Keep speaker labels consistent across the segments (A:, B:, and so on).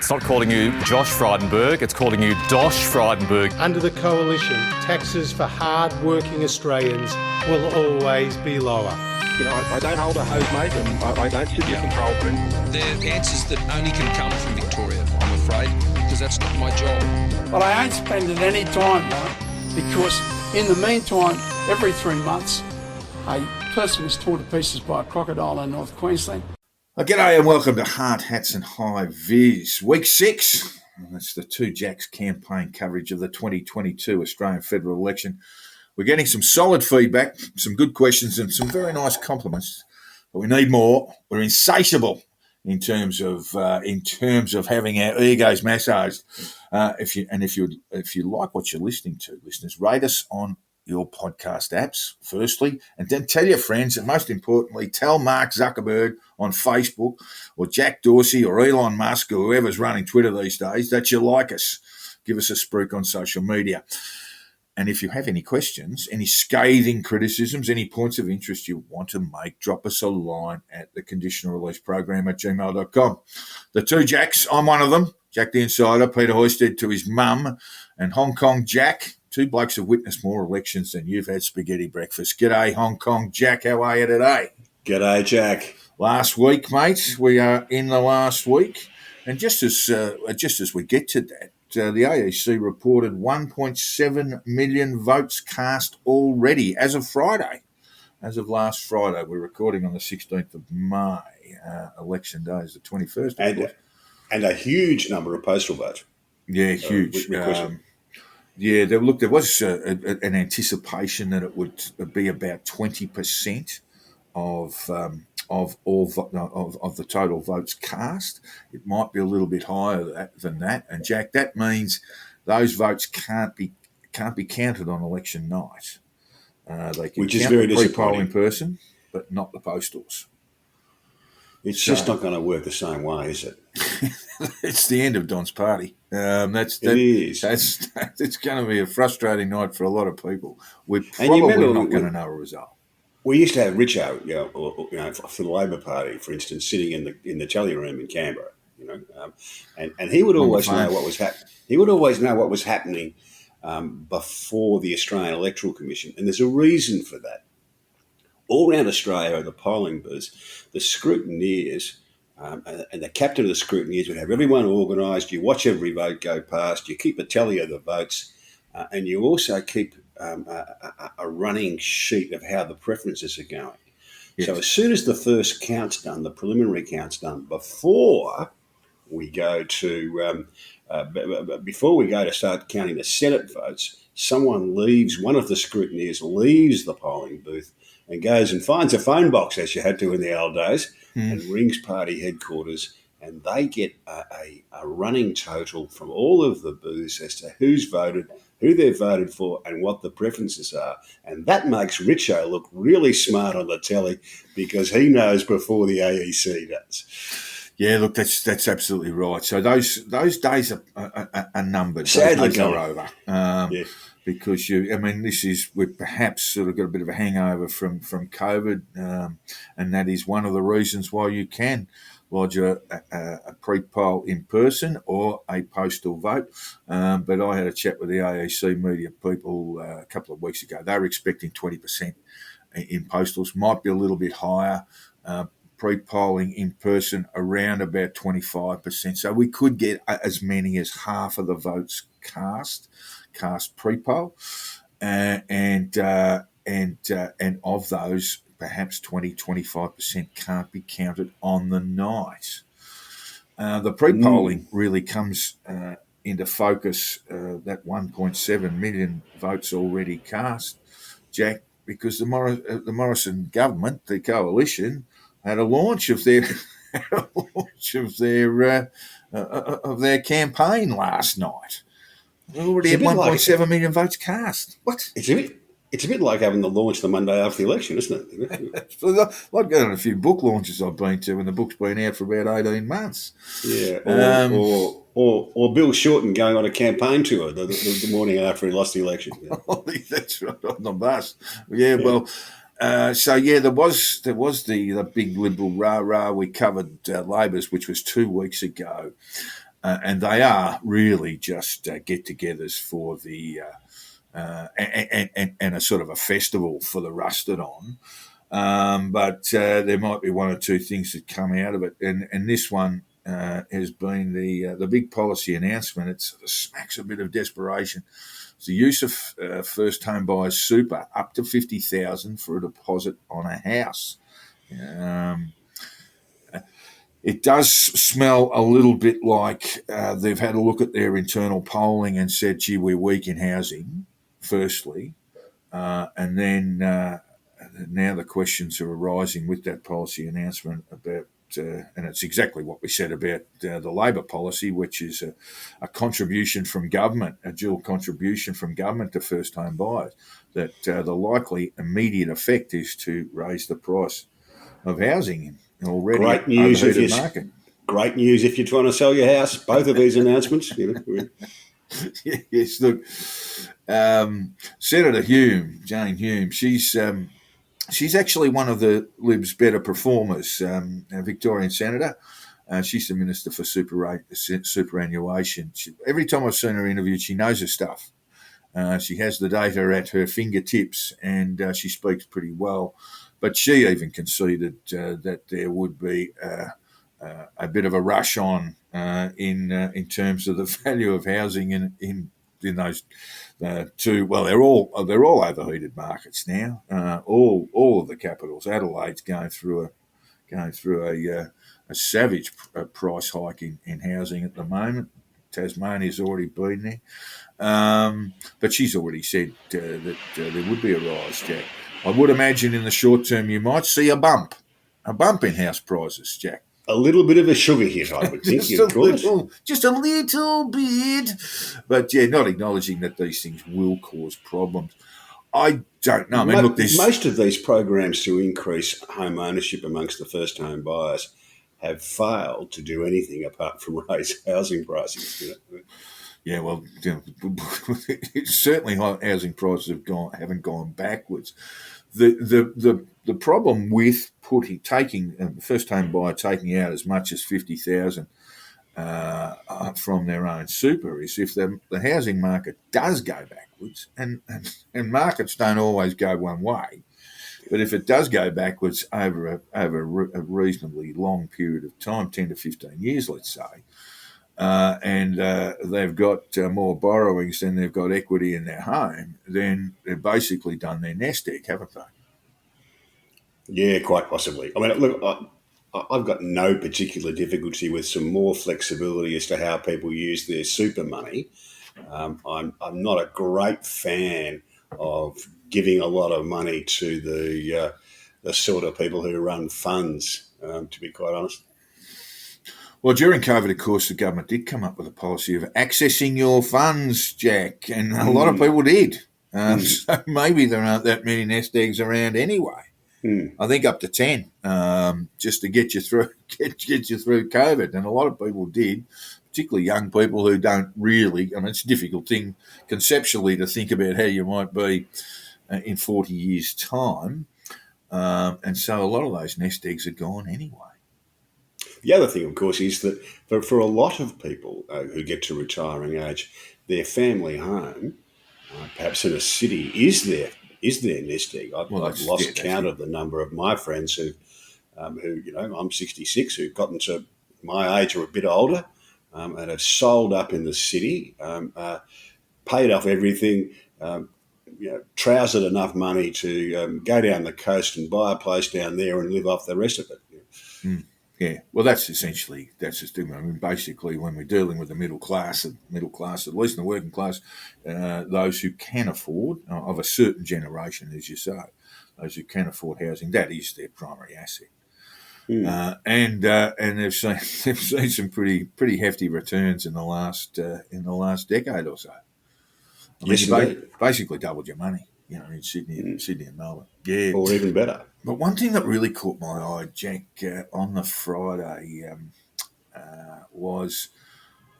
A: It's not calling you Josh Frydenberg, it's calling you Dosh Frydenberg.
B: Under the Coalition, taxes for hard-working Australians will always be lower.
C: You know, I don't hold a hose, mate, and I don't sit in control room.
D: They're answers that only can come from Victoria, I'm afraid, because that's not my job.
E: But I ain't spending any time, though, because in the meantime, every 3 months, a person is torn to pieces by a crocodile in North Queensland.
F: G'day and welcome to Hard Hats and High Vis. Week 6, that's the Two Jacks campaign coverage of the 2022 Australian federal election. We're getting some solid feedback, some good questions and some very nice compliments, but we need more. We're insatiable in terms of having our egos massaged. If you like what you're listening to, listeners, rate us on your podcast apps, firstly, and then tell your friends, and most importantly, tell Mark Zuckerberg on Facebook or Jack Dorsey or Elon Musk or whoever's running Twitter these days that you like us. Give us a spruik on social media. And if you have any questions, any scathing criticisms, any points of interest you want to make, drop us a line at the Conditional Release Program at gmail.com. The Two Jacks, I'm one of them, Jack the Insider, Peter Hoysted to his mum, and Hong Kong Jack. Two blokes have witnessed more elections than you've had spaghetti breakfast. G'day, Hong Kong Jack. How are you today?
G: G'day, Jack.
F: Last week, mate. We are in the last week. And just as we get to that, the AEC reported 1.7 million votes cast already as of Friday. As of last Friday. We're recording on the 16th of May. Election day is the 21st.
G: And a huge number of postal votes.
F: Yeah, huge. Yeah, there was an anticipation that it would be about 20% of the total votes cast. It might be a little bit higher than that. And Jack, that means those votes can't be counted on election night. They can
G: Which is
F: count
G: very
F: the pre-poll in
G: disappointing.
F: person, but not the postals.
G: It's just not going to work the same way, is it?
F: It's the end of Don's party.
G: It is.
F: It's going to be a frustrating night for a lot of people. We're probably not going to know a result.
G: We used to have Richo, for the Labor Party, for instance, sitting in the tally room in Canberra, and he would always know what was happening. He would always know what was happening before the Australian Electoral Commission, and there's a reason for that. All around Australia are the polling booths, the scrutineers, and the captain of the scrutineers would have everyone organised. You watch every vote go past. You keep a tally of the votes, and you also keep a running sheet of how the preferences are going. Yes. So as soon as the first count's done, the preliminary count's done, before we go to start counting the Senate votes, one of the scrutineers leaves the polling booth and goes and finds a phone box, as you had to in the old days, and rings party headquarters, and they get a running total from all of the booths as to who's voted, who they've voted for, and what the preferences are. And that makes Richo look really smart on the telly because he knows before the AEC does.
F: Yeah, look, that's absolutely right. So those days are numbered.
G: Sadly,
F: those days are over. Yeah. Because we've perhaps sort of got a bit of a hangover from COVID, and that is one of the reasons why you can lodge a pre-poll in person or a postal vote. But I had a chat with the AEC media people a couple of weeks ago. They were expecting 20% in postals, might be a little bit higher. Pre-polling in person around about 25%. So we could get as many as half of the votes cast pre-poll, and of those, perhaps 20-25% can't be counted on the night. The pre-polling really comes into focus, that 1.7 million votes already cast, Jack, because the Morrison government, the coalition, had a launch of their campaign last night. We already had 1.7 million votes cast. What?
G: It's a bit like having the launch the Monday after the election, isn't it?
F: I've got a few book launches I've been to, and the book's been out for about 18 months.
G: Yeah, or Bill Shorten going on a campaign tour the morning after he lost the election. Yeah.
F: That's right, on the bus. Yeah, well, there was the big Liberal rah-rah. We covered Labor's, which was 2 weeks ago. and they are really just get-togethers for the and a sort of a festival for the rusted on. But there might be one or two things that come out of it, and this one has been the big policy announcement. It sort of smacks a bit of desperation. It's the use of first home buyers super up to $50,000 for a deposit on a house. It does smell a little bit like they've had a look at their internal polling and said, "Gee, we're weak in housing." Firstly, and then now the questions are arising with that policy announcement about, and it's exactly what we said about the Labor policy, which is a contribution from government, a dual contribution from government to first home buyers, that the likely immediate effect is to raise the price of housing in an already
G: Great news
F: overheated market.
G: Great news if you're trying to sell your house. Both of these announcements.
F: Yes, look, Senator Hume, Jane Hume, she's actually one of the Libs' better performers, a Victorian senator. She's the Minister for Superannuation. Every time I've seen her interviewed, she knows her stuff. She has the data at her fingertips, and she speaks pretty well. But she even conceded that there would be a bit of a rush on in terms of the value of housing in those two. Well, they're all overheated markets now. All of the capitals. Adelaide's going through a savage price hike in housing at the moment. Tasmania's already been there. But she's already said that there would be a rise, Jack. I would imagine in the short term you might see a bump in house prices, Jack.
G: A little bit of a sugar hit, I would think.
F: just a little bit. But yeah, not acknowledging that these things will cause problems. I don't know. I mean, look,
G: most of these programs to increase home ownership amongst the first home buyers have failed to do anything apart from raise housing prices.
F: Yeah, well, certainly housing prices haven't gone backwards. The problem with taking first home buyer taking out as much as 50,000 from their own super is if the housing market does go backwards, and markets don't always go one way, but if it does go backwards over a reasonably long period of time, 10 to 15 years, let's say, and they've got more borrowings than they've got equity in their home, then they've basically done their nest egg, haven't they?
G: Yeah, quite possibly. I mean, look, I've got no particular difficulty with some more flexibility as to how people use their super money. I'm not a great fan of giving a lot of money to the sort of people who run funds, to be quite honest.
F: Well, during COVID, of course, the government did come up with a policy of accessing your funds, Jack, and a lot of people did. So maybe there aren't that many nest eggs around anyway. I think up to 10, just to get you through COVID, and a lot of people did, particularly young people who don't really. I mean, it's a difficult thing conceptually to think about how you might be in 40 years' time, and so a lot of those nest eggs are gone anyway.
G: The other thing, of course, is that for a lot of people who get to retiring age, their family home, perhaps in a city, is their nest egg. I've lost count of the number of my friends who I'm 66, who've gotten to my age or a bit older, and have sold up in the city, paid off everything, trousered enough money to go down the coast and buy a place down there and live off the rest of it.
F: Yeah, well, that's just I mean, basically, when we're dealing with the middle class, at least in the working class, those who can afford, of a certain generation, as you say, those who can afford housing, that is their primary asset. And they've seen some pretty hefty returns in the last decade or so. I mean, you basically doubled your money, in Sydney and Melbourne. Yeah,
G: or even better.
F: But one thing that really caught my eye, Jack, on the Friday was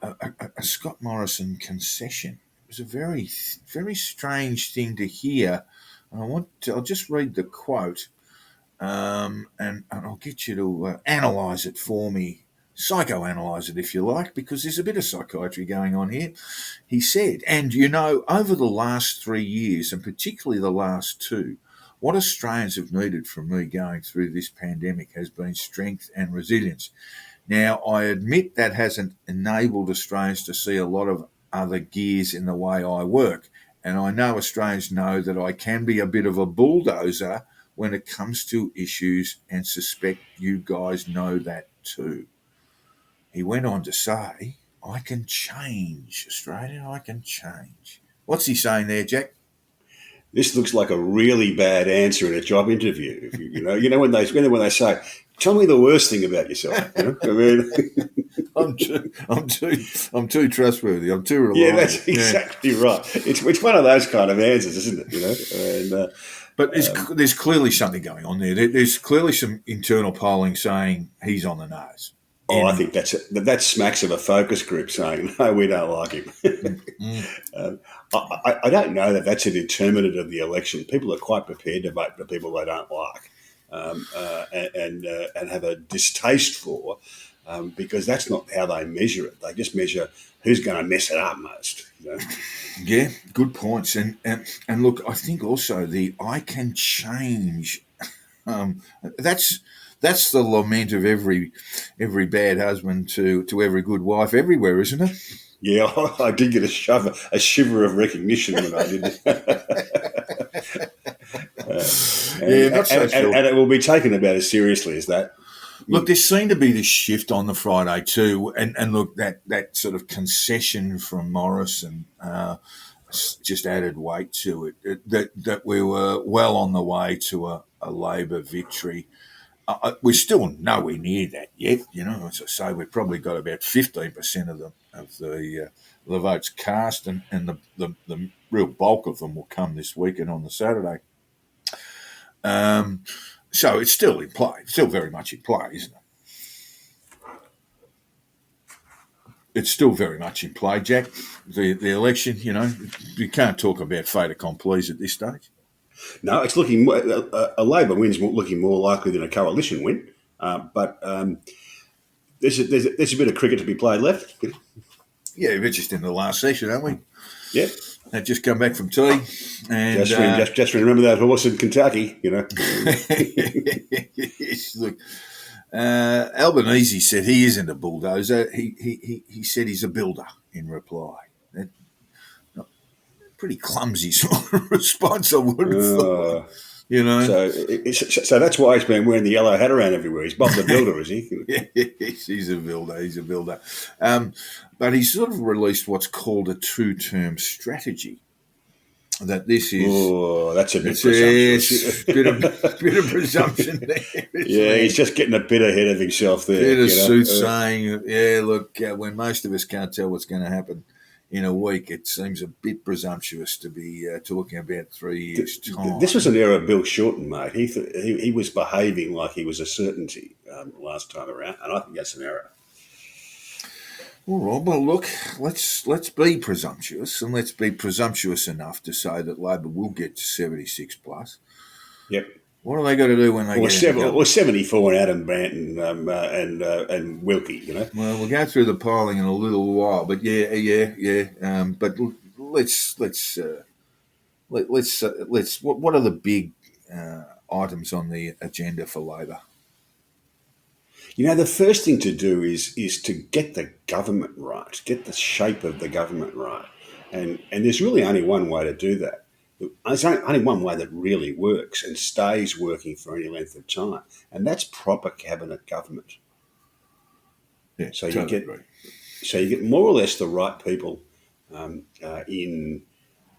F: a Scott Morrison concession. It was a very, very strange thing to hear. And I'll just read the quote, and I'll get you to analyse it for me psychoanalyse it if you like, because there's a bit of psychiatry going on here. He said, and over the last 3 years, and particularly the last two, what Australians have needed from me going through this pandemic has been strength and resilience. Now, I admit that hasn't enabled Australians to see a lot of other gears in the way I work. And I know Australians know that I can be a bit of a bulldozer when it comes to issues, and suspect you guys know that too. He went on to say, I can change, Australia, I can change. What's he saying there, Jack?
G: This looks like a really bad answer in a job interview. When they say, "Tell me the worst thing about yourself." I mean,
F: I'm too trustworthy. I'm too reliable.
G: Yeah, that's exactly right. It's one of those kind of answers, isn't it?
F: But there's clearly something going on there. There's clearly some internal polling saying he's on the nose.
G: I think that smacks of a focus group saying, no, we don't like him. I don't know that that's a determinant of the election. People are quite prepared to vote for people they don't like and have a distaste for, because that's not how they measure it. They just measure who's going to mess it up most.
F: Yeah, good points. And look, I think also the I can change. That's the lament of every bad husband to every good wife everywhere, isn't it?
G: Yeah, I did get a shiver of recognition when I did it.
F: Not so sure.
G: And it will be taken about as seriously as that.
F: Look, there seemed to be this shift on the Friday too, and look, that sort of concession from Morrison just added weight to it. That we were well on the way to a Labor victory. We're still nowhere near that yet. As I say, we've probably got about 15% of the votes cast, and the real bulk of them will come this weekend on the Saturday. So it's still in play, still very much in play, isn't it? It's still very much in play, Jack. The election, you can't talk about fait accompli at this stage.
G: No, it's looking a Labor win's looking more likely than a coalition win, but there's a bit of cricket to be played left.
F: Yeah, we're just in the last session, aren't we?
G: Yeah,
F: they've just come back from tea, and
G: just remember that horse in Kentucky,
F: Yes, look, Albanese said he isn't a bulldozer. He said he's a builder in reply. Pretty clumsy sort of response, I would have thought.
G: So that's why he's been wearing the yellow hat around everywhere. He's Bob the Builder, is he?
F: Yes, he's a builder. But he's sort of released what's called a two-term strategy. That this is...
G: Oh, that's a bit presumptuous.
F: Bit of presumption there.
G: Yeah, he's just getting a bit ahead of himself there.
F: Bit of soothsaying. Look, when most of us can't tell what's going to happen in a week, it seems a bit presumptuous to be talking about 3 years' time.
G: This was an error of Bill Shorten, mate. He was behaving like he was a certainty last time around, and I think that's an error.
F: All right, well, look, let's be presumptuous, and let's be presumptuous enough to say that Labor will get to 76 plus.
G: Yep.
F: What are they got to do when they get
G: or 74 and Adam Brandt and Wilkie,
F: Well, we'll go through the polling in a little while, but yeah. But let's what are the big items on the agenda for Labor?
G: The first thing to do is to get the government right, get the shape of the government right, and there's really only one way to do that. There's only one way that really works and stays working for any length of time, and that's proper cabinet government.
F: Yeah,
G: so
F: totally
G: you get more or less the right people in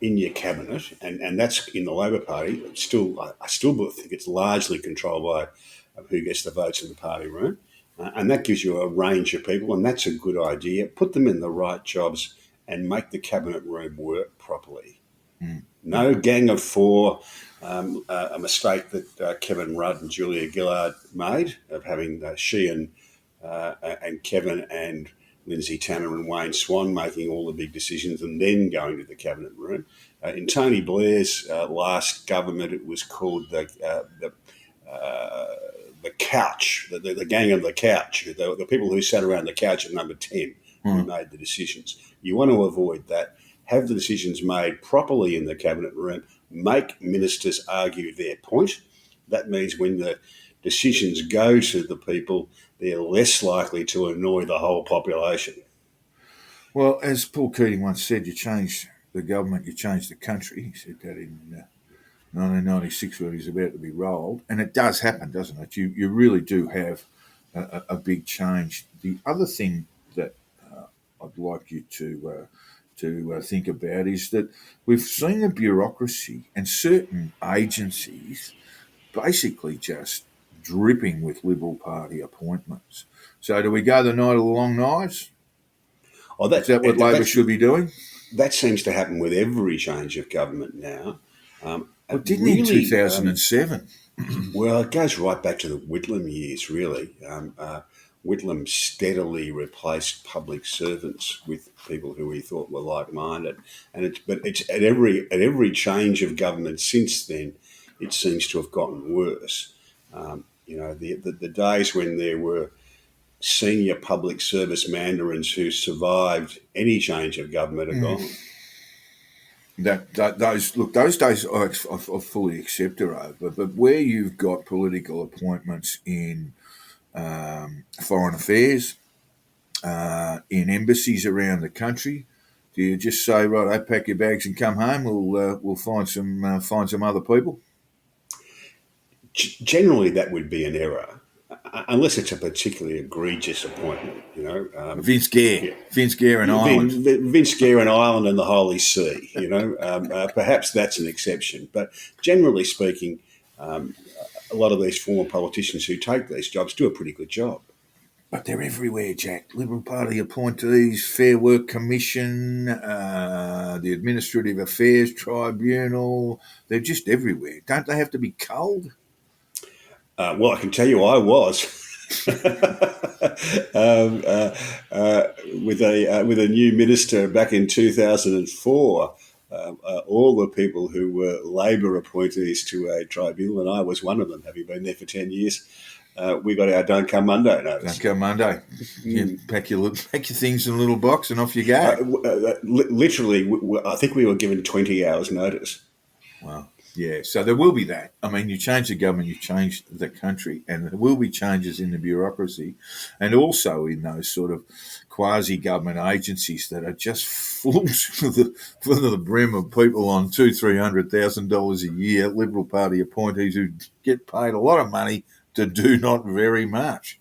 G: your cabinet, and that's in the Labor Party. I still think it's largely controlled by who gets the votes in the party room, and that gives you a range of people, and that's a good idea. Put them in the right jobs and make the cabinet room work properly. No gang of four, a mistake that Kevin Rudd and Julia Gillard made of having she and Kevin and Lindsay Tanner and Wayne Swan making all the big decisions and then going to the cabinet room. In Tony Blair's last government, it was called the the couch, the gang of the couch, the people who sat around the couch at number 10 who made the decisions. You want to avoid that. Have the decisions made properly in the cabinet room. Make ministers argue their point. That means when the decisions go to the people, they're less likely to annoy the whole population.
F: Well, as Paul Keating once said, you change the government, you change the country. He said that in 1996 when he was about to be rolled. And it does happen, doesn't it? You really do have a big change. The other thing that I'd like you to think about is that we've seen the bureaucracy and certain agencies basically just dripping with Liberal Party appointments. So do we go the night of the long knives? Is that what Labor should be doing?
G: That seems to happen with every change of government now.
F: Well, didn't really, in 2007?
G: Well, it goes right back to the Whitlam years, really. Whitlam steadily replaced public servants with people who he thought were like-minded, but it's at every change of government since then, it seems to have gotten worse. The days when there were senior public service mandarins who survived any change of government are gone.
F: Those days I fully accept are over. But where you've got political appointments in foreign affairs, in embassies around the country, do you just say, right, pack your bags and come home? We'll find some other people.
G: Generally, that would be an error, unless it's a particularly egregious appointment.
F: Vince Gare in Ireland.
G: Vince Gare in Ireland and the Holy See. Perhaps that's an exception, but generally speaking, a lot of these former politicians who take these jobs do a pretty good job.
F: But they're everywhere, Jack. Liberal Party appointees, Fair Work Commission, the Administrative Affairs Tribunal, they're just everywhere. Don't they have to be culled?
G: Well, I can tell you I was. With a new minister back in 2004, all the people who were Labor appointees to a tribunal, and I was one of them, having been there for 10 years, we got our Don't Come Monday notice.
F: Don't Come Monday. You pack your things in a little box and off you go.
G: Literally, I think we were given 20 hours notice.
F: Wow. Yeah, so there will be that. I mean, you change the government, you change the country, and there will be changes in the bureaucracy and also in those sort of quasi-government agencies that are just full to the brim of people on $200,000-$300,000 a year, Liberal Party appointees who get paid a lot of money to do not very much.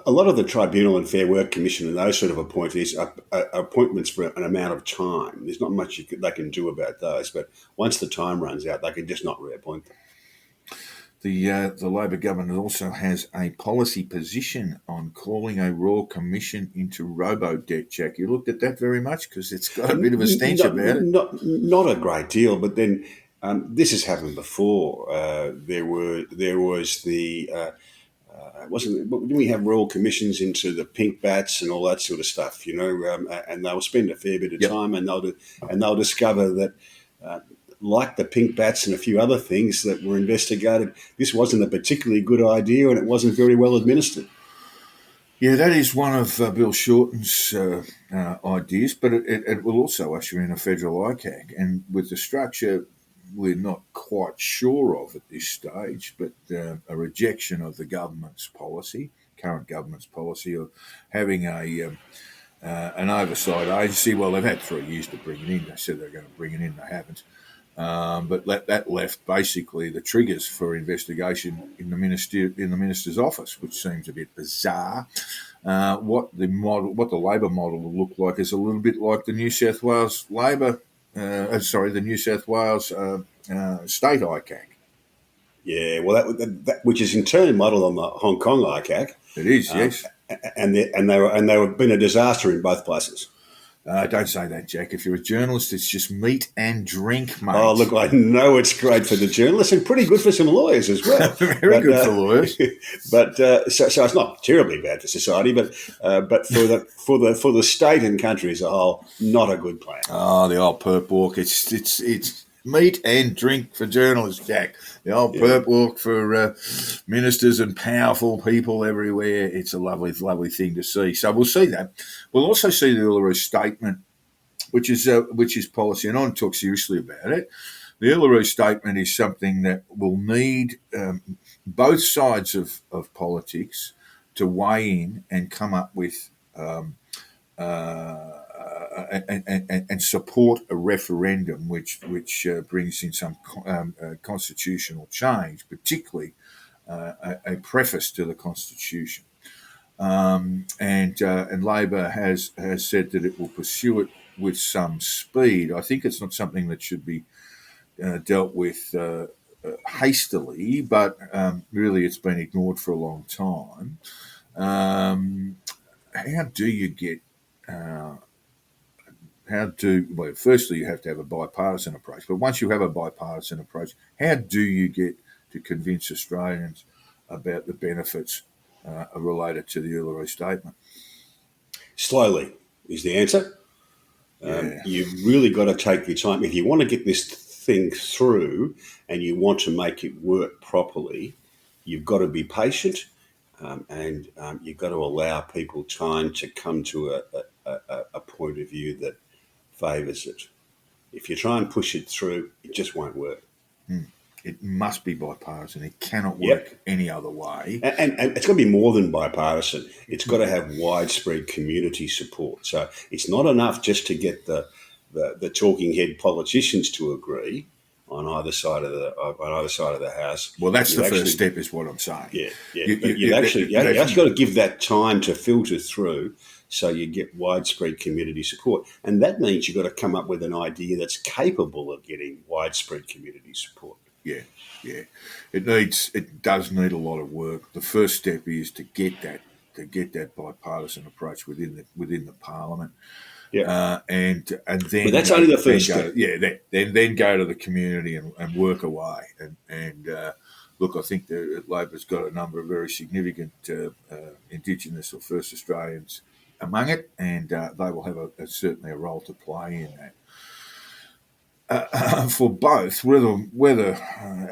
G: A lot of the Tribunal and Fair Work Commission and those sort of appointees are appointments for an amount of time. There's not much they can do about those, but once the time runs out, they can just not reappoint them.
F: The Labor government also has a policy position on calling a Royal Commission into robo-debt, Jack. You looked at that very much because it's got a bit of a stench about it.
G: Not a great deal, but then this has happened before. There was the... didn't we have royal commissions into the pink bats and all that sort of stuff, and they'll spend a fair bit of time and they'll discover that, like the pink bats and a few other things that were investigated, this wasn't a particularly good idea and it wasn't very well administered.
F: Yeah, that is one of Bill Shorten's ideas, but it will also usher in a federal ICAC. And with the structure we're not quite sure of at this stage, but a rejection of the current government's policy of having an oversight agency. Well, they've had 3 years to bring it in. They said they're going to bring it in. They haven't. But that left basically the triggers for investigation in the minister's office, which seems a bit bizarre. What the Labor model will look like is a little bit like the New South Wales the New South Wales state ICAC.
G: Yeah, well, that which is in turn modelled on the Hong Kong ICAC.
F: It is, yes.
G: And they have been a disaster in both places.
F: Don't say that, Jack. If you're a journalist, it's just meat and drink, mate.
G: Oh, look, I know it's great for the journalists and pretty good for some lawyers as well.
F: Very good for lawyers.
G: But so it's not terribly bad for society, but for the state and country as a whole, not a good plan.
F: Oh, the old perp walk. It's Meat and drink for journalists, Jack. The old perp walk for ministers and powerful people everywhere. It's a lovely, lovely thing to see. So we'll see that. We'll also see the Uluru Statement, which is policy, and I want to talk seriously about it. The Uluru Statement is something that will need both sides of politics to weigh in and come up with and support a referendum which brings in some constitutional change, particularly a preface to the Constitution. And Labor has said that it will pursue it with some speed. I think it's not something that should be dealt with hastily, but really it's been ignored for a long time. How do you get well, firstly, you have to have a bipartisan approach. But once you have a bipartisan approach, how do you get to convince Australians about the benefits related to the Uluru Statement?
G: Slowly is the answer. You've really got to take your time. If you want to get this thing through and you want to make it work properly, you've got to be patient and you've got to allow people time to come to a point of view that favours it. If you try and push it through, it just won't work.
F: It must be bipartisan. It cannot work any other way.
G: And it's got to be more than bipartisan. It's got to have widespread community support. So it's not enough just to get the talking head politicians to agree on either side of the house.
F: Well, that's the first step, is what I'm saying.
G: Yeah. You actually got to give that time to filter through, so you get widespread community support. And that means you've got to come up with an idea that's capable of getting widespread community support.
F: Yeah. It does need a lot of work. The first step is to get that bipartisan approach within the Parliament.
G: Yeah.
F: And then
G: that's only the first step.
F: Then go to the community and work away. And look, I think that Labor's got a number of very significant Indigenous or First Australians among it, and they will have certainly a role to play in that. For both, whether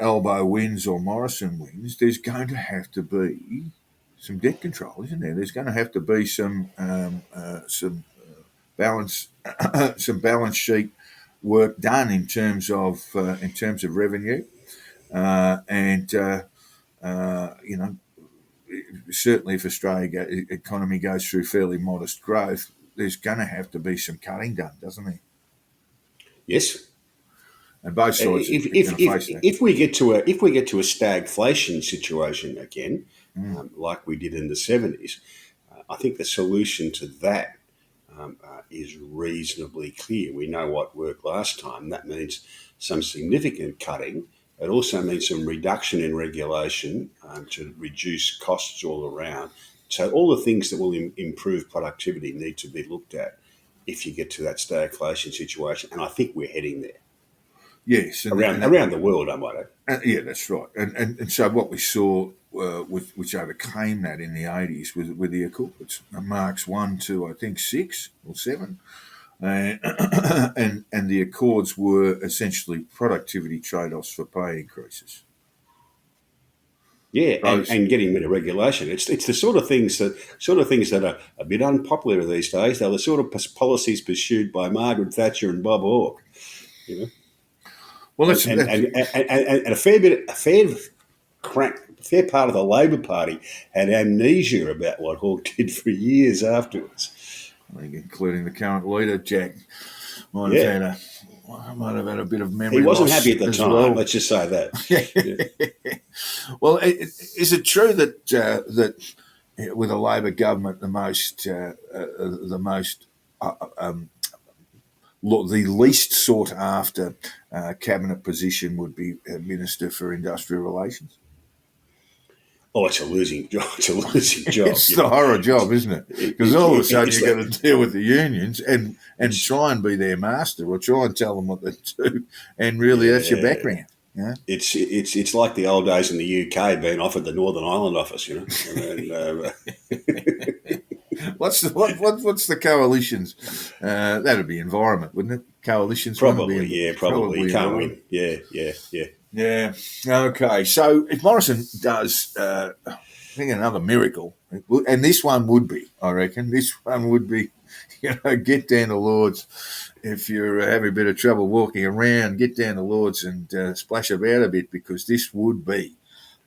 F: Albo wins or Morrison wins, there's going to have to be some debt control, isn't there? There's going to have to be some balance sheet work done in terms of revenue, certainly if Australia economy goes through fairly modest growth, there's going to have to be some cutting done, doesn't there?
G: Yes.
F: And both sides are going to face that.
G: If we get to a stagflation situation again, like we did in the 70s, I think the solution to that is reasonably clear. We know what worked last time. That means some significant cutting. It also means some reduction in regulation to reduce costs all around. So all the things that will improve productivity need to be looked at if you get to that stagflation situation. And I think we're heading there.
F: Yes.
G: Around the world, I might add.
F: Yeah, that's right. And so what we saw, which overcame that in the 80s, with the Accords, Marx 1 to, I think, 6 or 7. And the Accords were essentially productivity trade-offs for pay increases.
G: Yeah, and getting rid of regulation. It's the sort of things that are a bit unpopular these days. They're the sort of policies pursued by Margaret Thatcher and Bob Hawke. You know. Well, that's a fair part of the Labor Party had amnesia about what Hawke did for years afterwards.
F: I think, including the current leader, Jack, might have had a bit of memory.
G: He wasn't
F: loss
G: happy at the time.
F: Well.
G: Let's just say that.
F: Yeah. Well, is it true that with a Labor government, the least sought after cabinet position would be Minister for Industrial Relations?
G: Oh, it's a losing job. It's
F: the horror job, isn't it? Because all of a sudden you've got to deal with the unions and try and be their master, or try and tell them what they do, and really that's your background. Yeah,
G: it's like the old days in the UK being offered the Northern Ireland office, you know.
F: What's the coalitions? That'd be environment, wouldn't it? Coalitions one would
G: Probably,
F: be
G: yeah, probably. You can't
F: environment.
G: win. Yeah.
F: Yeah. Okay. So if Morrison does, I think another miracle, and this one would be, I reckon, this one would be, get down to Lords. If you're having a bit of trouble walking around, get down to Lords and splash about a bit, because this would be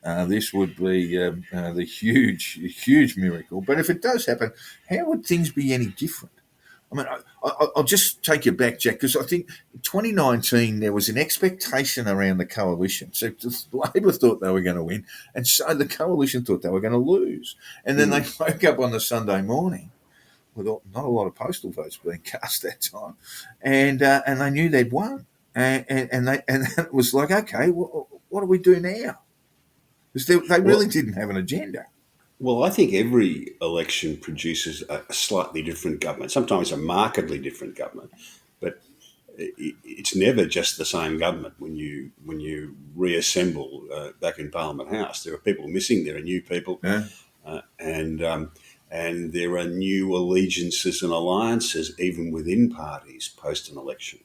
F: the huge miracle. But if it does happen, how would things be any different? I mean, I'll just take you back, Jack, because I think in 2019 there was an expectation around the coalition. So Labor thought they were going to win, and so the coalition thought they were going to lose. And then they woke up on the Sunday morning with not a lot of postal votes being cast that time, and they knew they'd won, and it was like, okay, what do we do now? Because they really didn't have an agenda.
G: Well, I think every election produces a slightly different government, sometimes a markedly different government, but it's never just the same government when you reassemble back in Parliament House. There are people missing, there are new people,
F: Yeah.
G: And there are new allegiances and alliances even within parties post an election.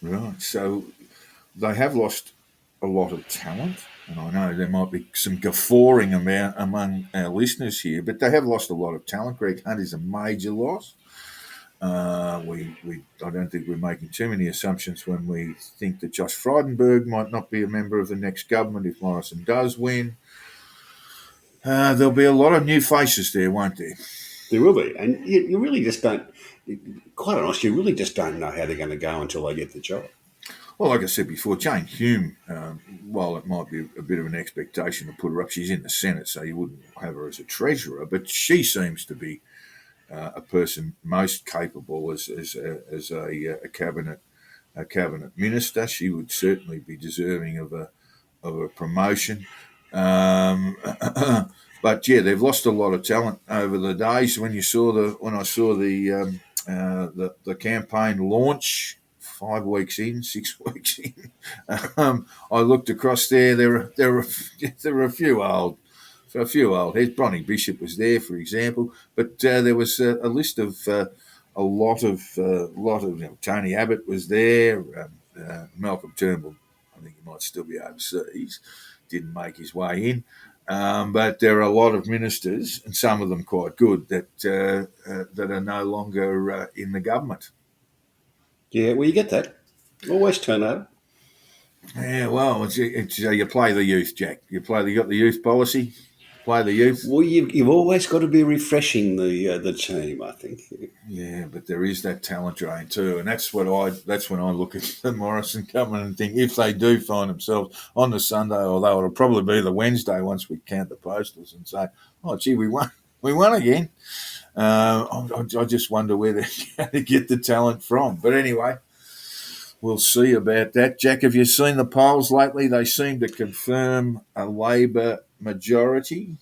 F: Right. So they have lost a lot of talent, and I know there might be some guffawing among our listeners here, but they have lost a lot of talent. Greg Hunt is a major loss. I don't think we're making too many assumptions when we think that Josh Frydenberg might not be a member of the next government if Morrison does win. There'll be a lot of new faces there, won't there?
G: There will be, and you really just don't. Quite honest, you really just don't know how they're going to go until they get the job.
F: Well, like I said before, Jane Hume, while it might be a bit of an expectation to put her up, she's in the Senate, so you wouldn't have her as a treasurer, but she seems to be a person most capable as a cabinet minister. She would certainly be deserving of a promotion. But yeah, they've lost a lot of talent over the days. When I saw the campaign launch 5 weeks in, 6 weeks in, I looked across there. There were a few old heads. Bronnie Bishop was there, for example, but there was a list of a lot of Tony Abbott was there. Malcolm Turnbull, I think he might still be overseas, didn't make his way in. But there are a lot of ministers, and some of them quite good, that are no longer in the government.
G: Yeah, well, you get that. Always turnover.
F: Yeah, well, it's you play the youth, Jack. You got the youth policy. Play the youth.
G: Well, you've always got to be refreshing the team, I think.
F: Yeah, but there is that talent drain too, and that's when I look at the Morrison government and think, if they do find themselves on the Sunday, although it'll probably be the Wednesday once we count the postals, and say, oh gee, we won again. I just wonder where they're going to get the talent from. But anyway, we'll see about that. Jack, have you seen the polls lately? They seem to confirm a Labor majority.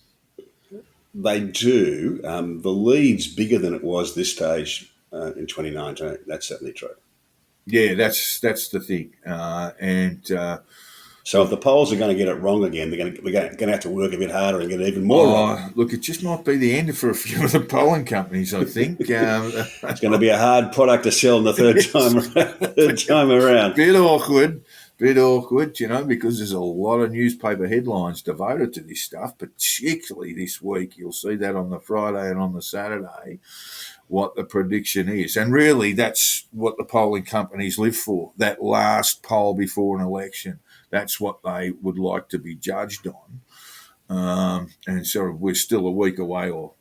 G: They do. The lead's bigger than it was this stage in 2019. That's certainly true.
F: Yeah, that's the thing.
G: So if the polls are going to get it wrong again, we're going to have to work a bit harder and get it even more wrong.
F: Look, it just might be the end for a few of the polling companies, I think.
G: It's going to be a hard product to sell in the third time around.
F: Bit awkward, because there's a lot of newspaper headlines devoted to this stuff, particularly this week. You'll see that on the Friday and on the Saturday, what the prediction is. And really, that's what the polling companies live for, that last poll before an election. That's what they would like to be judged on. And so we're still a week away, or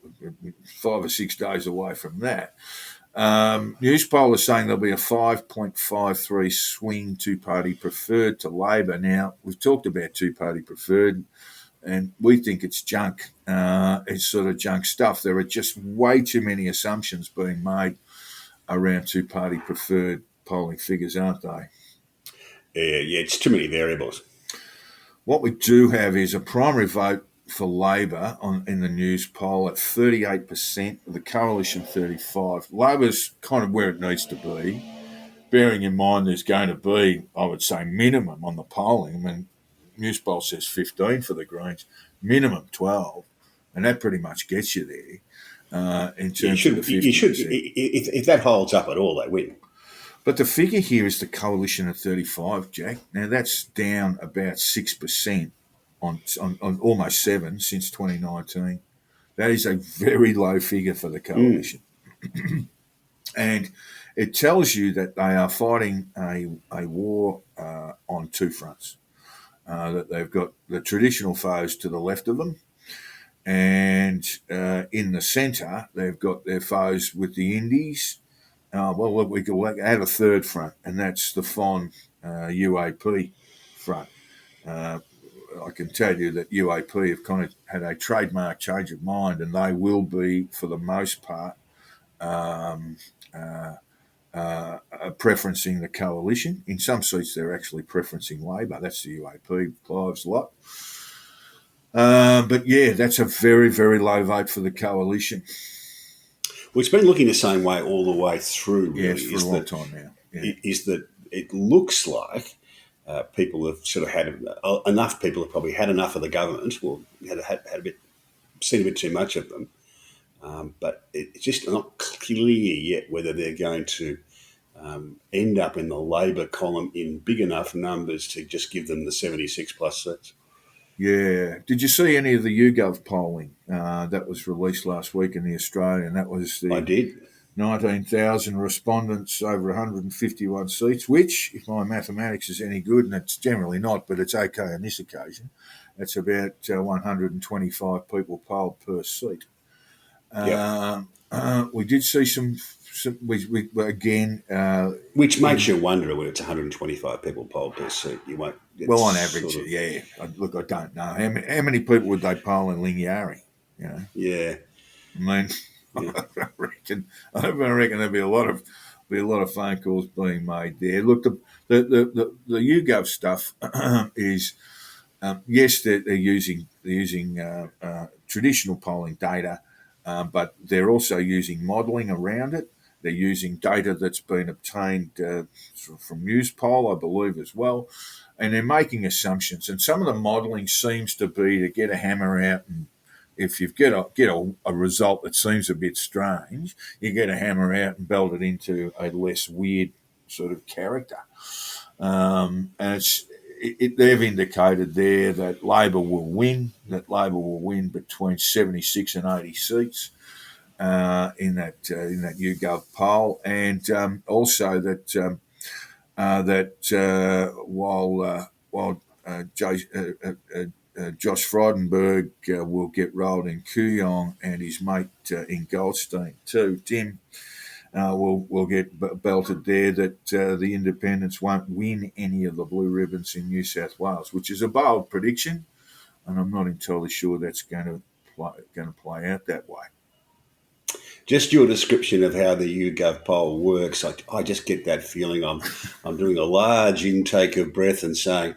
F: 5 or 6 days away from that. Newspoll is saying there'll be a 5.53 swing two-party preferred to Labor. Now, we've talked about two-party preferred, and we think it's junk. It's sort of junk stuff. There are just way too many assumptions being made around two-party preferred polling figures, aren't they?
G: Yeah, it's too many variables.
F: What we do have is a primary vote for Labor in the news poll at 38%, the Coalition 35%. Labor's kind of where it needs to be, bearing in mind there's going to be, I would say, minimum on the polling. I mean, news poll says 15 for the Greens, minimum 12, and that pretty much gets you there. in
G: You
F: terms of the
G: should. You should.
F: 50%.
G: If that holds up at all, they win.
F: But the figure here is the coalition of 35, Jack. Now, that's down about 6% on almost 7 since 2019. That is a very low figure for the coalition. And it tells you that they are fighting a war on two fronts. That they've got the traditional foes to the left of them, and in the centre, they've got their foes with the Indies. We could add a third front, and that's the FON UAP front. I can tell you that UAP have kind of had a trademark change of mind, and they will be, for the most part, preferencing the coalition. In some seats, they're actually preferencing Labor. That's the UAP, Clive's lot. But yeah, that's a very, very low vote for the coalition.
G: Well, it's been looking the same way all the way through. Really,
F: Yes, for a long time now. Yeah.
G: Is that it looks like people have sort of had enough. People have probably had enough of the government. Well, seen a bit too much of them. But it's just not clear yet whether they're going to end up in the Labor column in big enough numbers to just give them the 76 plus seats.
F: Yeah. Did you see any of the YouGov polling that was released last week in the Australian? That was the
G: I did.
F: 19,000 respondents over 151 seats, which, if my mathematics is any good, and it's generally not, but it's okay on this occasion, it's about 125 people polled per seat. We did see some we again,
G: which makes you wonder when it's 125 people polled per seat. You won't.
F: On average, yeah. Look, I don't know how many people would they poll in Lingiari. You know.
G: Yeah.
F: I mean, yeah. I reckon there'll be a lot of phone calls being made there. Look, the YouGov stuff is yes, they're using traditional polling data, but they're also using modelling around it. They're using data that's been obtained from Newspoll, I believe, as well, and they're making assumptions. And some of the modelling seems to be to get a hammer out, and if you get a result that seems a bit strange, you get a hammer out and belt it into a less weird sort of character. And they've indicated there that Labor will win between 76 and 80 seats. In that YouGov poll, and also that while Josh Frydenberg will get rolled in Kooyong, and his mate in Goldstein too, Tim will get belted there, that the independents won't win any of the blue ribbons in New South Wales, which is a bold prediction, and I'm not entirely sure that's going to play out that way.
G: Just your description of how the YouGov poll works, I just get that feeling I'm doing a large intake of breath and saying,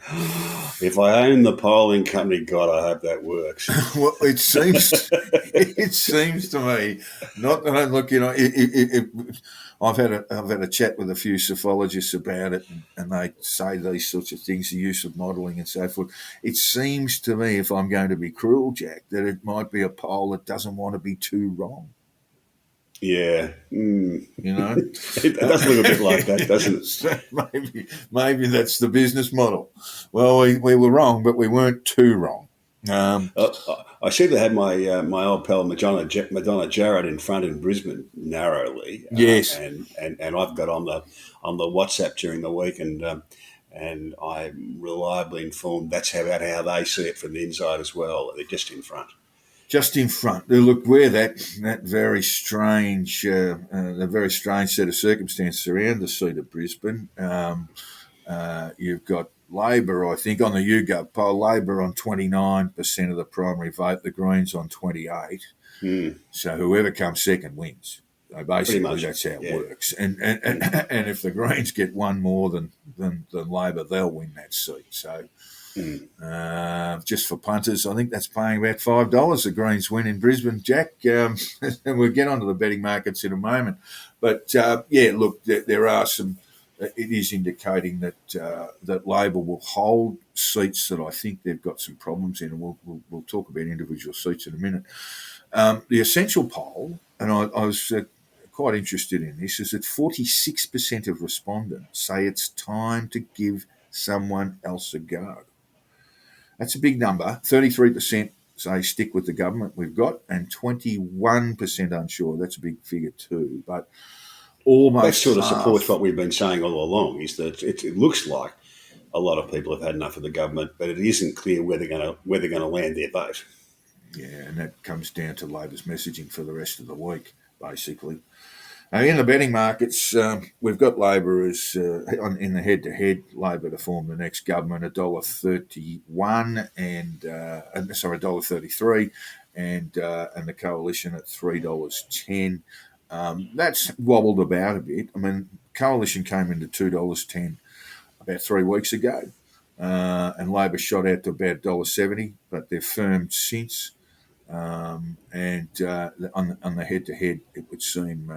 G: if I own the polling company, God, I hope that works.
F: Well, it seems to me, not that I look, I've had a chat with a few psephologists about it, and they say these sorts of things, the use of modelling and so forth. It seems to me, if I'm going to be cruel, Jack, that it might be a poll that doesn't want to be too wrong.
G: Yeah.
F: It
G: does look a bit like that, doesn't it?
F: So maybe that's the business model. Well, we were wrong, but we weren't too wrong.
G: I seem to have my old pal Madonna Jarrett in front in Brisbane narrowly.
F: Yes,
G: and I've got on the WhatsApp during the week, and I'm reliably informed that's about how they see it from the inside as well. They're just in front.
F: Just in front. Look, where that very strange, the very strange set of circumstances around the seat of Brisbane. You've got Labor, I think, on the YouGov poll. Labor on 29% of the primary vote. The Greens on 28%. So whoever comes second wins. So basically, that's how it works. And if the Greens get one more than Labor, they'll win that seat. So. Just for punters, I think that's paying about $5. The Greens win in Brisbane, Jack. And we'll get onto the betting markets in a moment. But look, there are some. It is indicating that Labor will hold seats that I think they've got some problems in, and we'll talk about individual seats in a minute. The Essential poll and I was quite interested in this, is that 46% of respondents say it's time to give someone else a go. That's a big number. 33% say stick with the government we've got, and 21% unsure. That's a big figure too. But
G: That
F: almost
G: sort of supports
F: half.
G: what we've been saying all along. Is that it looks like a lot of people have had enough of the government, but it isn't clear where they're going to land their vote.
F: Yeah, and that comes down to Labor's messaging for the rest of the week, basically. In the betting markets, we've got Labor as in the head-to-head. Labor to form the next government, $1.31 and $1.33, and the coalition at $3.10. That's wobbled about a bit. I mean, coalition came into $2.10 about 3 weeks ago, and Labor shot out to about $1.70, but they've firmed since. And on the head-to-head, it would seem.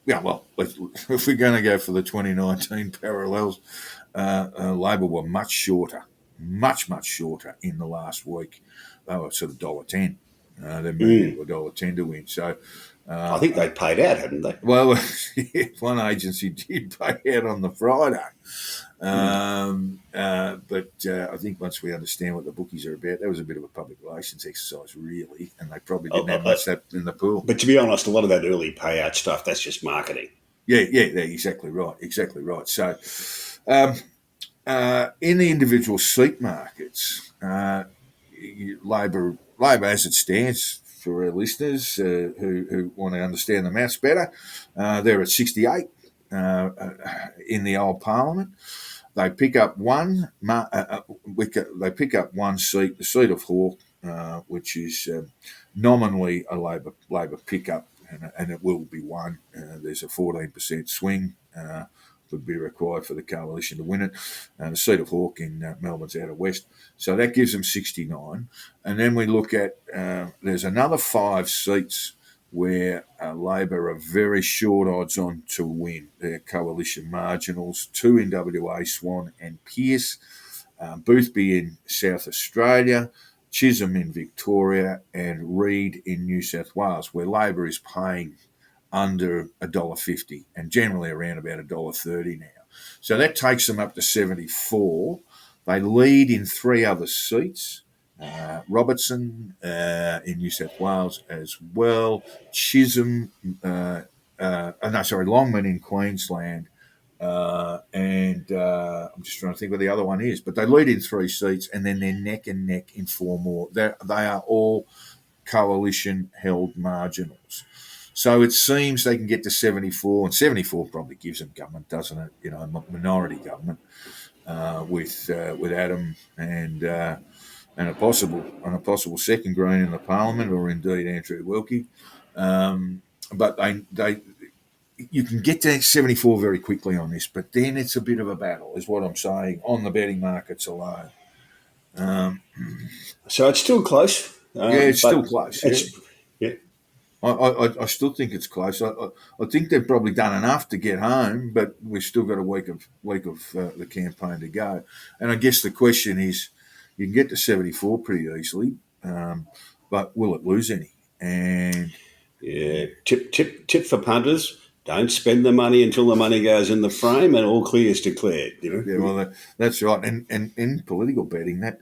F: If we're going to go for the 2019 parallels, Labor were much shorter in the last week. They were sort of $1.10. They moved into $1.10 to win. So
G: I think they paid out, hadn't they?
F: well, one agency did pay out on the Friday. But I think once we understand what the bookies are about, that was a bit of a public relations exercise, really, and they probably didn't have much that in the pool.
G: But to be honest, a lot of that early payout stuff, that's just marketing.
F: Yeah, exactly right. So, in the individual seat markets, Labor, as it stands, for our listeners who want to understand the maths better, they're at 68 in the old Parliament. They pick up one. They pick up one seat, the seat of Hawke, which is nominally a Labor pickup, and it will be won. There's a 14% swing would be required for the coalition to win it. The seat of Hawke in Melbourne's out of west, so that gives them 69. And then we look at there's another 5 seats where Labor are very short odds on to win. They're coalition marginals, 2 in WA, Swan and Pearce, Boothby in South Australia, Chisholm in Victoria, and Reid in New South Wales, where Labor is paying under $1.50 and generally around about $1.30 now. So that takes them up to 74. They lead in 3 other seats. Robertson in New South Wales as well. Chisholm, Longman in Queensland. And I'm just trying to think what the other one is. But they lead in 3 seats, and then they're neck and neck in 4 more. They are all coalition-held marginals. So it seems they can get to 74, and 74 probably gives them government, doesn't it? You know, a minority government with Adam and a possible second Green in the Parliament, or indeed Andrew Wilkie. But you can get to 74 very quickly on this, but then it's a bit of a battle, is what I'm saying, on the betting markets alone.
G: So it's still close.
F: It's still close.
G: Yeah.
F: I still think it's close. I think they've probably done enough to get home, but we've still got a week of the campaign to go. And I guess the question is, you can get to 74 pretty easily, but will it lose any? And
G: yeah, tip for punters: don't spend the money until the money goes in the frame and all clear is declared. You know.
F: Yeah, well, that's right. And in political betting, that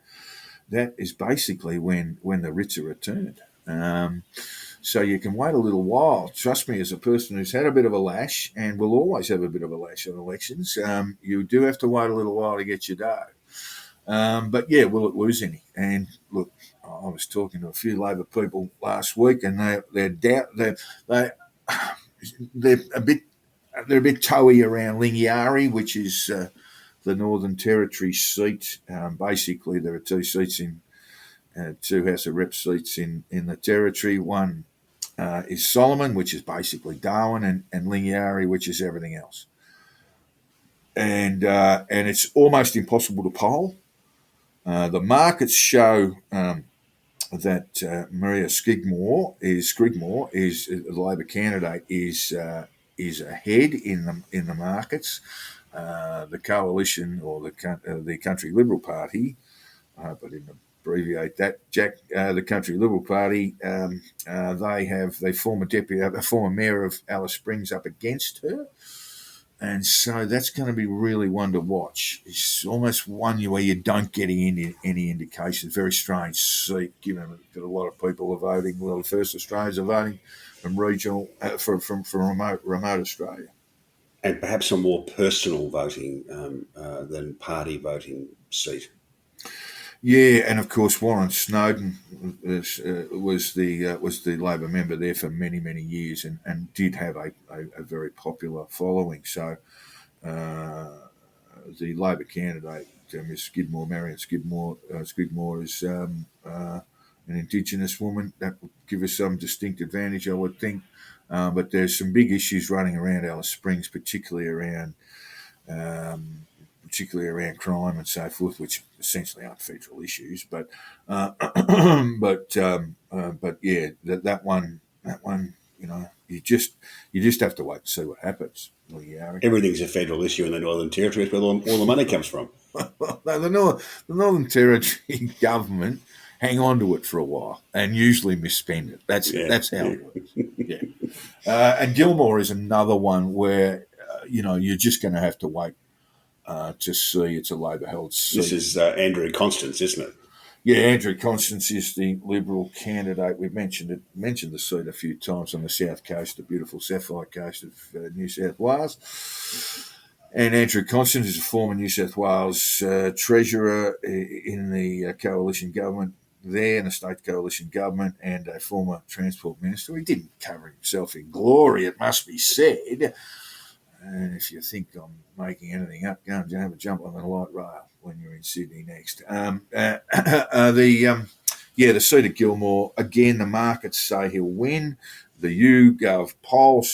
F: is basically when the writs are returned. So you can wait a little while. Trust me, as a person who's had a bit of a lash, and will always have a bit of a lash on elections, you do have to wait a little while to get your dough. But yeah, will it lose any? And look, I was talking to a few Labor people last week, and they're a bit toey around Lingiari, which is the Northern Territory seat. Basically, there are 2 seats in 2 House of Reps seats in the Territory. One is Solomon, which is basically Darwin, and Lingiari, which is everything else. And it's almost impossible to poll. The markets show that Maria Skigmore is the Labor candidate is ahead in the markets. The coalition, or the Country Liberal Party, but in abbreviate that. Jack, the Country Liberal Party, they form a former mayor of Alice Springs up against her. And so that's going to be really one to watch. It's almost one where you don't get any indication. Very strange seat, given that a lot of people are voting. Well, the first Australians are voting from regional, from remote Australia.
G: And perhaps a more personal voting than party voting seat.
F: Yeah, and of course Warren Snowden was the Labor member there for many years, and did have a very popular following. So the Labor candidate, Miss Skidmore, Marion Skidmore, is an Indigenous woman. That would give us some distinct advantage, I would think. But there's some big issues running around Alice Springs, particularly around crime and so forth, which essentially aren't federal issues. But yeah, that one, you just have to wait and see what happens.
G: Everything's a federal issue in the Northern Territory. That's where all the money comes from.
F: No, the Northern Territory government hang on to it for a while and usually misspend it. That's how it works. Yeah. And Gilmore is another one where you're just going to have to wait to see. It's a Labor-held seat.
G: This is Andrew Constance, isn't it?
F: Yeah, Andrew Constance is the Liberal candidate. We've mentioned the seat a few times on the south coast, the beautiful Sapphire Coast of New South Wales. And Andrew Constance is a former New South Wales treasurer in the coalition government there, in the state coalition government, and a former transport minister. He didn't cover himself in glory, it must be said. And if you think I'm making anything up, go and have a jump on the light rail when you're in Sydney next. The seat of Gilmore, again, the markets say he'll win. The YouGov polls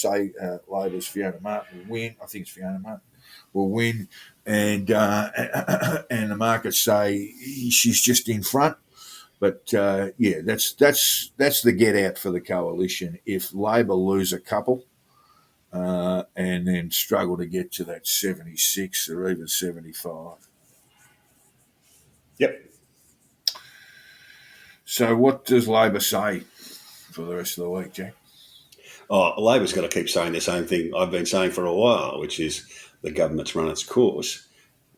F: say Labor's Fiona Martin will win. I think it's Fiona Martin will win, and the markets say she's just in front. But that's the get out for the coalition. If Labor lose a couple, and then struggle to get to that 76 or even 75.
G: Yep.
F: So what does Labor say for the rest of the week, Jack?
G: Oh, Labor's got to keep saying the same thing I've been saying for a while, which is the government's run its course,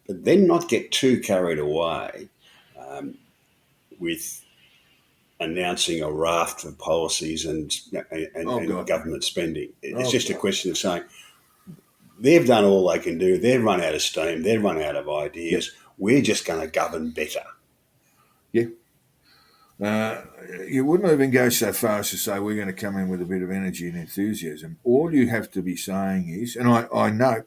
G: but then not get too carried away with announcing a raft of policies and government spending. It's just a question of saying they've done all they can do. They've run out of steam. They've run out of ideas. Yep. We're just going to govern better.
F: Yeah. You wouldn't even go so far as to say we're going to come in with a bit of energy and enthusiasm. All you have to be saying is, and I know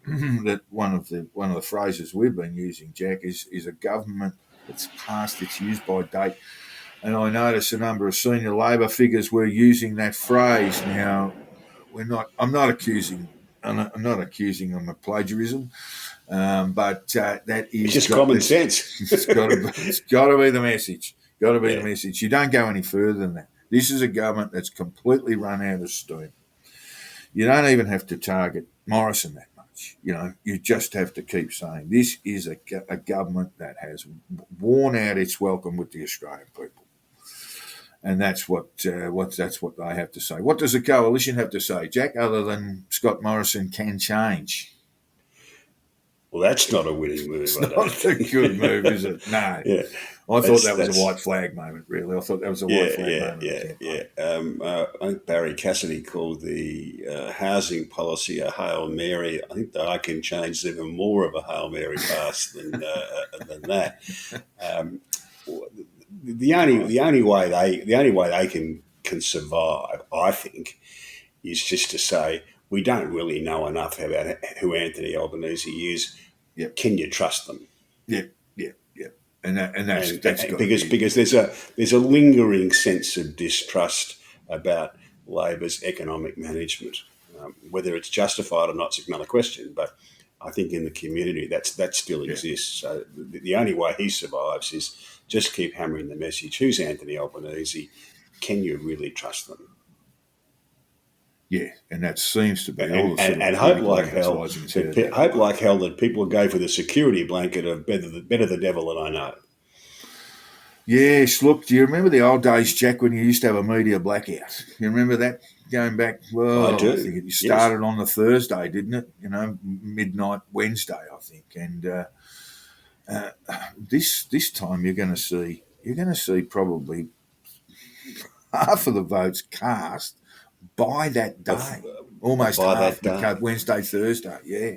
F: that one of the phrases we've been using, Jack, is a government that's past its use-by date. And I notice a number of senior Labor figures were using that phrase. Now, I'm not accusing them of plagiarism, but that is
G: it's just common sense.
F: It's got to be the message. Got to be the message. You don't go any further than that. This is a government that's completely run out of steam. You don't even have to target Morrison that much. You just have to keep saying this is a government that has worn out its welcome with the Australian people. And that's what they have to say. What does the coalition have to say, Jack, other than Scott Morrison can change?
G: Well, that's not a winning move.
F: It's not a good move, is it? No.
G: Yeah.
F: I thought that was a white flag moment, really. I thought that was a white flag moment.
G: I think Barry Cassidy called the housing policy a Hail Mary. I think that I can change even more of a Hail Mary pass than that. The only way they can survive, I think, is just to say we don't really know enough about who Anthony Albanese is.
F: Yep.
G: Can you trust them?
F: Yep. And that's
G: because there's a lingering sense of distrust about Labor's economic management. Whether it's justified or not is another question, but I think in the community that still exists. So the only way he survives is just keep hammering the message. Who's Anthony Albanese? Can you really trust them?
F: Yeah, and that seems to be all
G: And,
F: the sort of
G: and hope
F: political
G: like hell,
F: advertising that's headed that
G: hope
F: way.
G: like hell that people would go for the security blanket of better the devil than I know.
F: Yes, look, do you remember the old days, Jack, when you used to have a media blackout? You remember that going back?
G: I
F: Well, I
G: do.
F: think it
G: Yes.
F: started on the Thursday, didn't it? Midnight Wednesday, I think. And this time you're going to see probably half of the votes cast by that day, almost
G: By
F: half
G: that day.
F: Wednesday, Thursday. Yeah.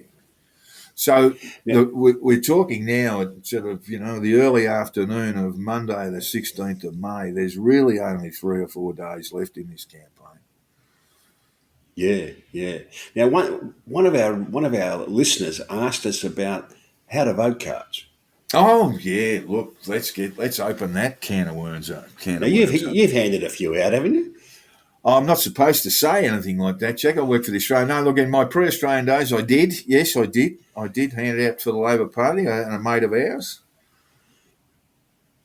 F: So
G: Now,
F: we're talking now at sort of, the early afternoon of Monday, the 16th of May. There's really only 3 or 4 days left in this campaign.
G: yeah, yeah. Now, one of our listeners asked us about how to vote cards.
F: Oh yeah, look, let's open that can of worms up.
G: Now, you've handed a few out, haven't you?
F: I'm not supposed to say anything like that, Jack. I work for the Australian. No, look, in my pre-Australian days, I did. Yes, I did. I did hand it out to the Labor Party and a mate of ours.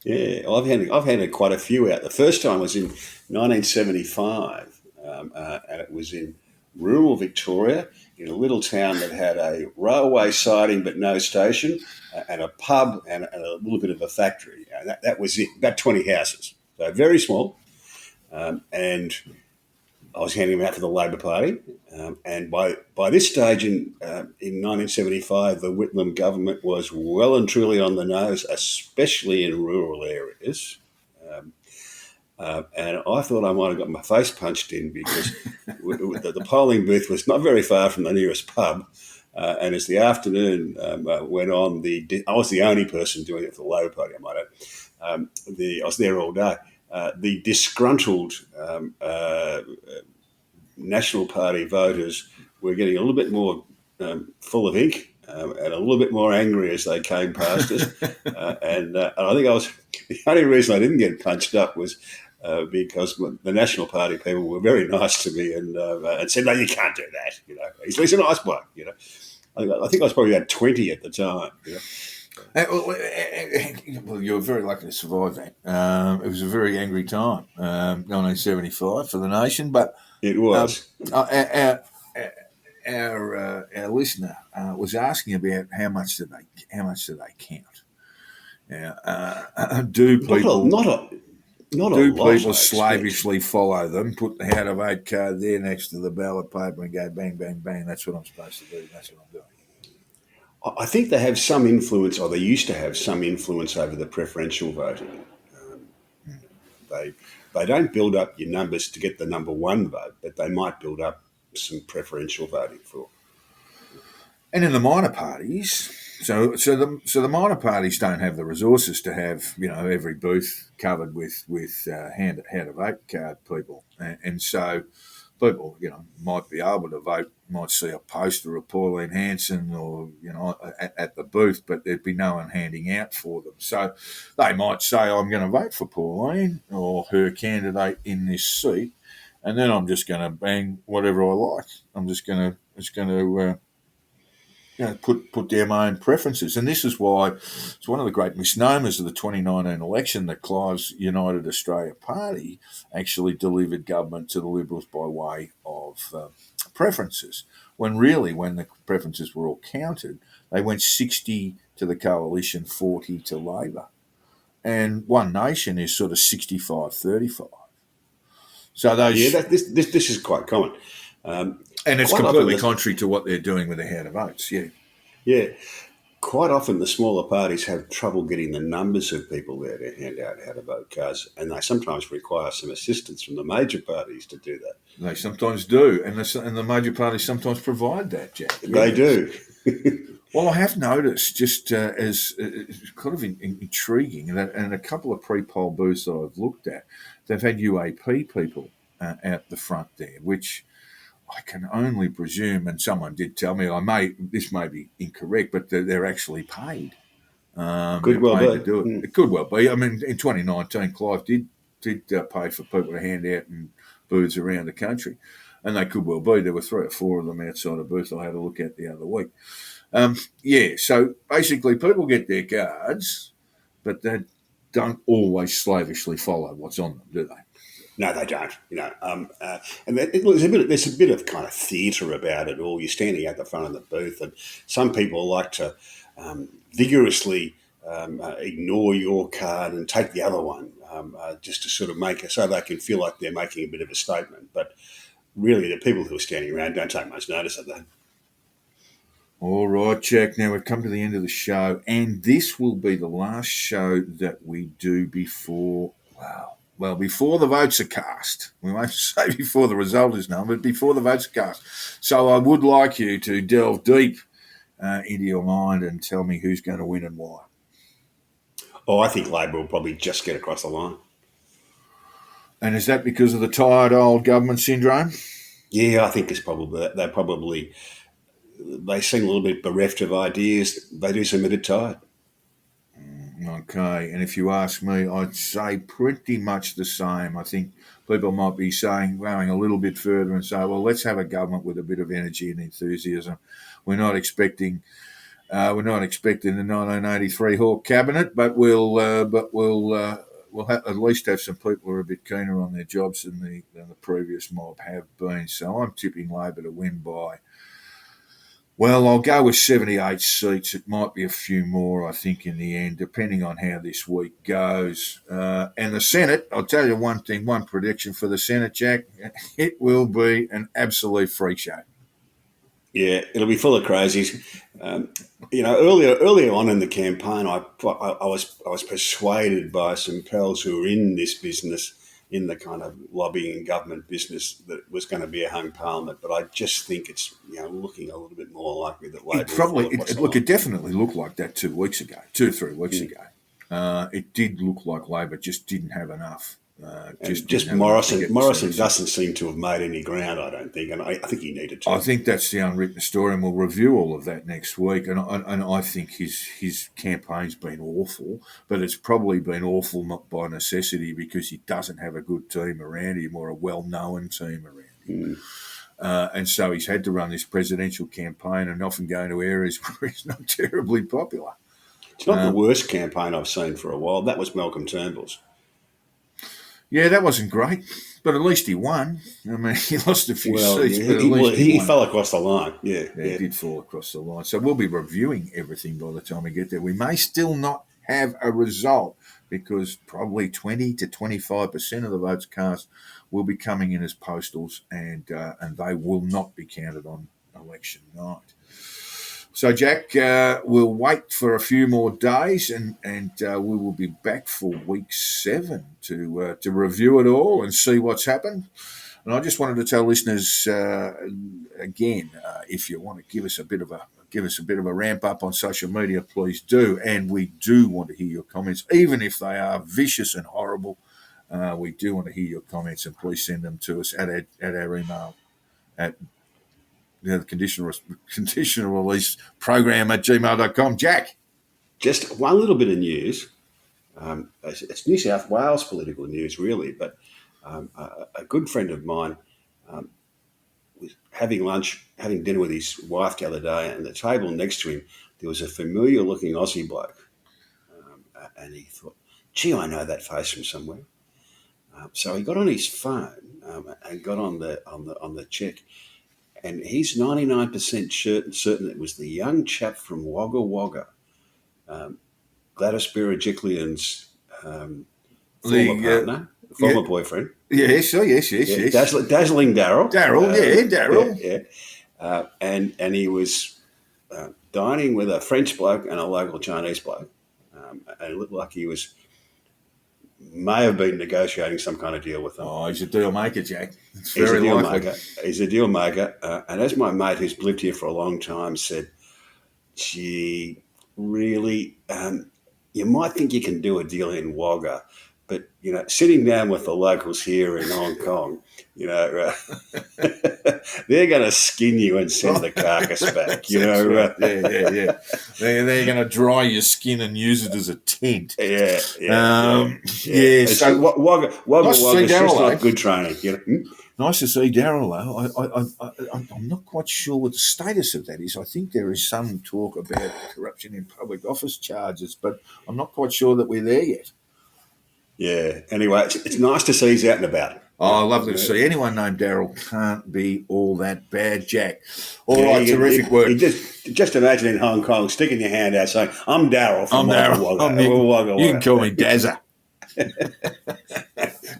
G: Yeah, I've handed quite a few out. The first time was in 1975, and it was in rural Victoria, in a little town that had a railway siding but no station, and a pub and a little bit of a factory. And that was it. About 20 houses, so very small. And I was handing them out for the Labor Party, and by this stage in 1975, the Whitlam government was well and truly on the nose, especially in rural areas. And I thought I might have got my face punched in because the polling booth was not very far from the nearest pub. And as the afternoon went on, I was the only person doing it for the Labor Party, I might add. I was there all day. The disgruntled National Party voters were getting a little bit more full of ink and a little bit more angry as they came past us. And I think the only reason I didn't get punched up was because the National Party people were very nice to me and said, "No, you can't do that. He's a nice bloke." I think I was probably about 20 at the time.
F: Well, you were very lucky to survive that. It was a very angry time, 1975 for the nation. But
G: It was.
F: Our listener was asking about how much do they count? Do people
G: Not a lot, I expect.
F: slavishly follow them? Put the how to vote card there next to the ballot paper and go bang, bang, bang. That's what I'm supposed to do. That's what I'm doing.
G: I think they have some influence, or they used to have some influence over the preferential voting. They don't build up your numbers to get the number one vote, but they might build up some preferential voting for.
F: And in the minor parties, so the minor parties don't have the resources to have every booth covered with how to vote card people, and so people might be able to vote, might see a poster of Pauline Hanson or at the booth, but there'd be no one handing out for them. So they might say, "I'm going to vote for Pauline or her candidate in this seat," and then I'm just going to bang whatever I like. I'm just going to put down my own preferences. And this is why it's one of the great misnomers of the 2019 election that Clive's United Australia Party actually delivered government to the Liberals by way of preferences, when really, when the preferences were all counted, they went 60 to the Coalition, 40 to Labor. And One Nation is sort of 65-35. So those...
G: Yeah, this is quite common.
F: And it's
G: quite
F: completely
G: often
F: contrary to what they're doing with the how to votes, yeah.
G: Yeah. Quite often the smaller parties have trouble getting the numbers of people there to hand out how to vote cards, and they sometimes require some assistance from the major parties to do that.
F: They sometimes do, and the major parties sometimes provide that, Jack. Yes.
G: They do.
F: Well, I have noticed, just as kind of intriguing, that in a couple of pre-poll booths that I've looked at, they've had UAP people out the front there, which I can only presume, and someone did tell me, this may be incorrect, but they're actually paid.
G: Could well
F: paid
G: be.
F: to do it. It could well be. I mean, in 2019, Clive did pay for people to hand out in booths around the country, and they could well be. There were 3 or 4 of them outside a booth I had a look at the other week. So basically people get their cards, but they don't always slavishly follow what's on them, do they?
G: No, they don't. And there's a bit of kind of theatre about it all. You're standing at the front of the booth, and some people like to vigorously ignore your card and take the other one, just to sort of make it so they can feel like they're making a bit of a statement. But really, the people who are standing around don't take much notice of that.
F: All right, Jack. Now we've come to the end of the show, and this will be the last show that we do before, before the votes are cast. We won't say before the result is known, but before the votes are cast. So I would like you to delve deep into your mind and tell me who's going to win and why.
G: Oh, I think Labor will probably just get across the line.
F: And is that because of the tired old government syndrome?
G: Yeah, I think it's probably they seem a little bit bereft of ideas. They do seem a bit tired.
F: Okay, and if you ask me, I'd say pretty much the same. I think people might be going a little bit further and say, well, let's have a government with a bit of energy and enthusiasm. We're not expecting the 1983 Hawke cabinet, but we'll at least have some people who are a bit keener on their jobs than the previous mob have been. So I'm tipping Labor to win by, well, I'll go with 78 seats. It might be a few more, I think, in the end, depending on how this week goes. And the Senate, I'll tell you one thing, one prediction for the Senate, Jack, it will be an absolute freak show.
G: Yeah, it'll be full of crazies. Earlier on in the campaign, I was persuaded by some pals who were in this business, in the kind of lobbying and government business, that it was going to be a hung parliament. But I just think it's looking a little bit more likely that Labor.
F: It definitely looked like that 2 or 3 weeks ago. It did look like Labor just didn't have enough. Morrison
G: doesn't seem to have made any ground, I don't think, and I think he needed to.
F: I think that's the unwritten story, and we'll review all of that next week. And I think his campaign's been awful, but it's probably been awful not by necessity because he doesn't have a good team around him or a well-known team around him. And so he's had to run this presidential campaign and often go into areas where he's not terribly popular.
G: It's not the worst campaign I've seen for a while. That was Malcolm Turnbull's.
F: Yeah, that wasn't great, but at least he won. I mean, he lost a few seats, but at least
G: he fell across the line. Yeah,
F: he did fall across the line. So we'll be reviewing everything by the time we get there. We may still not have a result because probably 20 to 25% of the votes cast will be coming in as postals, and they will not be counted on election night. So, Jack, we'll wait for a few more days and we will be back for week 7 to review it all and see what's happened. And I just wanted to tell listeners again, if you want to give us a bit of a ramp up on social media, please do. And we do want to hear your comments, even if they are vicious and horrible. We do want to hear your comments, and please send them to us at our email at the conditional release program at gmail.com. Jack.
G: Just one little bit of news. It's New South Wales political news, really, but a good friend of mine was having dinner with his wife the other day, and at the table next to him, there was a familiar-looking Aussie bloke. And he thought, gee, I know that face from somewhere. So he got on his phone and got on the check. And he's 99% certain it was the young chap from Wagga Wagga, Gladys Berejiklian's former boyfriend.
F: Yes.
G: Dazzling Daryl.
F: Daryl.
G: Yeah. And he was dining with a French bloke and a local Chinese bloke. And it looked like he may have been negotiating some kind of deal with them.
F: Oh, he's a deal maker, Jack.
G: He's a deal maker. And as my mate who's lived here for a long time said, gee, really, you might think you can do a deal in Wagga, but, sitting down with the locals here in Hong Kong, they're going to skin you and send the carcass back,
F: Right. Yeah. They're going to dry your skin and use it as a tent.
G: Yeah.
F: So
G: Wagga's just not good training.
F: Nice to see Daryl, though. I'm not quite sure what the status of that is. I think there is some talk about corruption in public office charges, but I'm not quite sure that we're there yet.
G: Yeah. Anyway, it's nice to see he's out and about.
F: Oh, lovely to see. Anyone named Daryl can't be all that bad, Jack. All
G: Yeah,
F: right, terrific work.
G: Just imagine in Hong Kong sticking your hand out saying, "I'm Daryl from Wagga Wagga."
F: You can call me Dazza.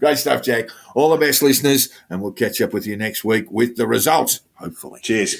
F: Great stuff, Jack. All the best, listeners, and we'll catch up with you next week with the results, hopefully.
G: Cheers.